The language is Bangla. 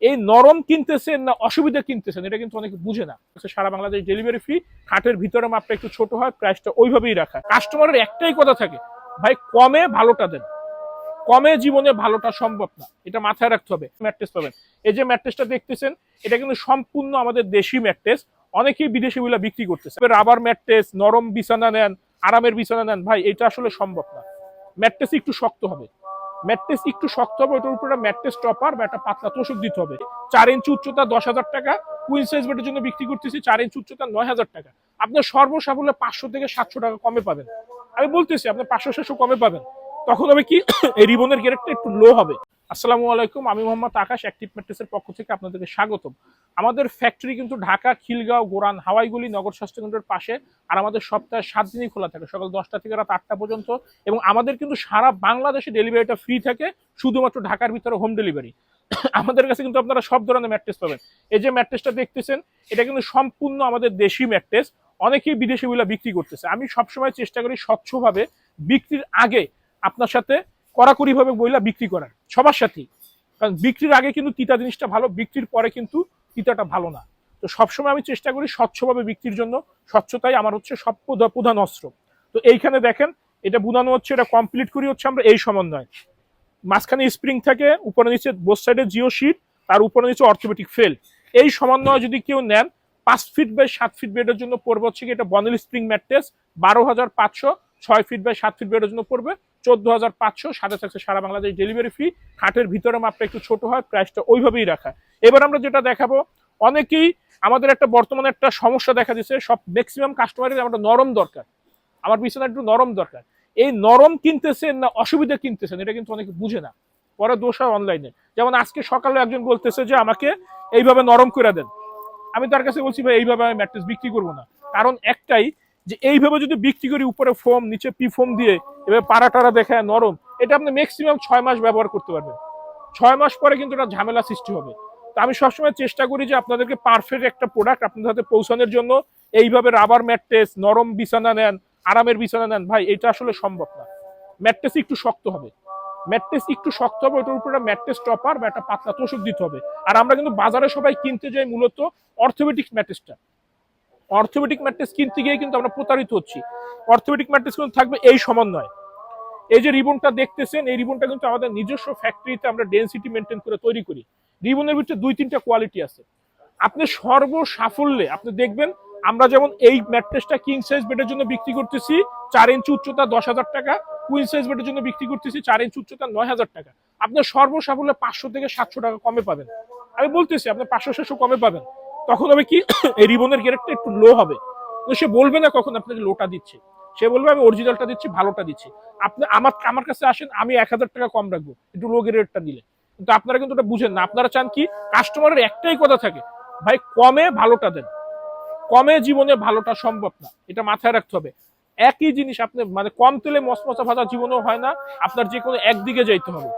এই নরম কিনতেছেন না অসুবিধা কিনতেছেন এটা কিন্তু অনেকে বুঝে না। সারা বাংলাদেশ ডেলিভারি ফ্রি, খাটের ভিতরে মাপটা একটু ছোট হয়, প্রাইসটা ওইভাবেই রাখা। কাস্টমারের একটাই কথা থাকে, ভাই কমে ভালোটা দেন। কমে জীবনে ভালোটা সম্ভব না, এটা মাথায় রাখতে হবে। ম্যাট্রেস পাবেন, এই যে ম্যাট্রেসটা দেখতেছেন এটা কিন্তু সম্পূর্ণ আমাদের দেশি ম্যাট্রেস। অনেকেই বিদেশি গুলা বিক্রি করতেছে রাবার ম্যাট্রেস, নরম বিছানা নেন, আরামের বিছানা নেন, ভাই এটা আসলে সম্ভব না। ম্যাট্রেস একটু শক্ত হবে, ম্যাট্রেস একটু শক্ত হবে, ওটার উপরে ম্যাট্রেস টপার বা একটা পাতলা তোষক দিতে হবে। 4 ইঞ্চি উচ্চতা 10,000 টাকা, কুইন সাইজ বেডের জন্য বিক্রি করতেছি 4 ইঞ্চি উচ্চতা 9,000 টাকা। আপনার সর্বসাফল্যে 500 থেকে 700 টাকা কমে পাবেন। আমি বলতেছি আপনি 500-600 কমে পাবেন। তখন হবে কি, এই রিবনের গ্রেডটা একটু লো হবে। আসসালামু আলাইকুম, আমি মোহাম্মদ আকাশ, অ্যাক্টিভ ম্যাট্রেসের পক্ষ থেকে আপনাদেরকে স্বাগতম। আমাদের ফ্যাক্টরি কিন্তু ঢাকা, খিলগাঁও, গোরান, হাওয়াইগুলি নগর স্বাস্থ্য কেন্দ্রের পাশে। আর আমাদের সপ্তাহে 7 দিনই খোলা থাকে, সকাল 10টা থেকে রাত 8টা পর্যন্ত। এবং আমাদের কিন্তু সারা বাংলাদেশে ডেলিভারিটা ফ্রি থাকে, শুধুমাত্র ঢাকার ভিতরে হোম ডেলিভারি। আমাদের কাছে কিন্তু আপনারা সব ধরনের ম্যাট্রেস পাবেন। এই যে ম্যাট্রেসটা দেখতেছেন এটা কিন্তু সম্পূর্ণ আমাদের দেশি ম্যাট্রেস। অনেকেই বিদেশি গুলা বিক্রি করতেছে। আমি সবসময় চেষ্টা করি স্বচ্ছভাবে বিক্রির আগে আপনার সাথে কড়াকড়ি ভাবে বইলা বিক্রি করার, সবার সাথেই। কারণ বিক্রির আগে কিন্তু তিতা জিনিসটা ভালো, বিক্রির পরে কিন্তু তিতাটা ভালো না। তো সবসময় আমি চেষ্টা করি স্বচ্ছভাবে বিক্রির জন্য। স্বচ্ছতাই আমার হচ্ছে সব প্রধান অস্ত্র। তো এইখানে দেখেন এটা বুনানো হচ্ছে, এটা কমপ্লিট করি হচ্ছে আমরা এই সমন্বয়। মাঝখানে স্প্রিং থাকে, উপরে নিচে বোথ সাইডে জিও শিট, তার উপরে নিচে অর্থোপেডিক ফেল। এই সমন্বয় যদি কেউ নেন 5 ফিট বাই 7 ফিট বেডের জন্য পড়বে হচ্ছে কি এটা Bonnell spring mattress 12,500। 6 feet by 7 feet বেডের জন্য পড়বে 14,500। সাথে থাকছে সারা বাংলাদেশ ডেলিভারি ফ্রি। খাটের ভিতরে মাপটা একটু ছোট হয়, প্রাইসটা ওইভাবেই রাখা। এবার আমরা যেটা দেখাবো, অনেকেই আমাদের একটা বর্তমানে একটা সমস্যা দেখা দিচ্ছে, সব ম্যাক্সিমাম কাস্টমারের আমার নরম দরকার, আমার বিছানা একটু নরম দরকার। এই নরম কিনতেছেন না অসুবিধা কিনতেছেন এটা কিন্তু অনেকে বুঝে না, পরে দোষ হয় অনলাইনে। যেমন আজকে সকালে একজন বলতেছে যে আমাকে এইভাবে নরম করে দেন। আমি তার কাছে বলছি ভাই এইভাবে আমি ম্যাট্রেস বিক্রি করবো না। কারণ একটাই, যে এইভাবে যদি বিক্রি করি উপরে ফোম নিচে পি ফোম দিয়ে এভাবে পাড়া টাড়া দেখায় নরম, এটা আপনি ম্যাক্সিমাম 6 মাস ব্যবহার করতে পারবেন। 6 মাস পরে কিন্তু এটা ঝামেলা সৃষ্টি হবে। তো আমি সবসময় চেষ্টা করি যে আপনাদেরকে পারফেক্ট একটা প্রোডাক্ট আপনাদের হাতে পৌঁছানোর জন্য। এইভাবে রাবার ম্যাট্রেস, নরম বিছানা নেন, আরামের বিছানা নেন, ভাই এটা আসলে সম্ভব না। ম্যাট্রেস একটু শক্ত হবে, ম্যাট্রেস একটু শক্ত হবে, ওটার উপরে ম্যাট্রেস টপার বা একটা পাতলা তোষক দিতে হবে। আর আমরা কিন্তু বাজারে সবাই কিনতে যাই মূলত অর্থোপেডিক ম্যাট্রেসটা। অর্থোপেডিক ম্যাট্রেস কিনতে গিয়ে কিন্তু আমরা প্রতারিত হচ্ছি। অর্থোপেডিক ম্যাট্রেস কিন্তু থাকবে এই সমন্বয়। এই যে রিবনটা দেখতেছেন, এই রিবনটা কিন্তু আমাদের নিজস্ব ফ্যাক্টরিতে আমরা ডেনসিটি মেনটেন করে তৈরি করি। রিবনের ভিতরে 2-3টা কোয়ালিটি আছে। আপনি সর্বসাফল্যে আপনি দেখবেন, আমরা যেমন এই ম্যাট্রেসটা কিং সাইজ বেডের জন্য বিক্রি করতেছি 4 ইঞ্চি উচ্চতা 10,000 টাকা, কুইন সাইজ বেডের জন্য বিক্রি করতেছি 4 ইঞ্চি উচ্চতা 9,000 টাকা। আপনার সর্বসাফল্যে 500 থেকে 700 টাকা কমে পাবেন। আমি বলতেছি আপনি 500-600 কমে পাবেন। তখন হবে কি, এই রিবনের গ্রেডটা একটু লো হবে। তো সে বলবে না কখন আপনাকে লোটা দিচ্ছে, সে বলবে আমি অরিজিনালটা দিচ্ছি, ভালোটা দিচ্ছি। আপনি আমার কাছে আসেন, আমি 1,000 টাকা কম রাখবো একটু লো গ্রেডটা দিলে। কিন্তু আপনারা কিন্তু ওটা বুঝেন না। আপনারা চান কি, কাস্টমারের একটাই কথা থাকে, ভাই কমে ভালোটা দেন। কমে জীবনে ভালোটা সম্ভব না, এটা মাথায় রাখতে হবে। একই জিনিস আপনি মানে কম তেলে মশমশা ভাজা জীবনেও হয় না, আপনার যে কোনো একদিকে যাইতে হবে।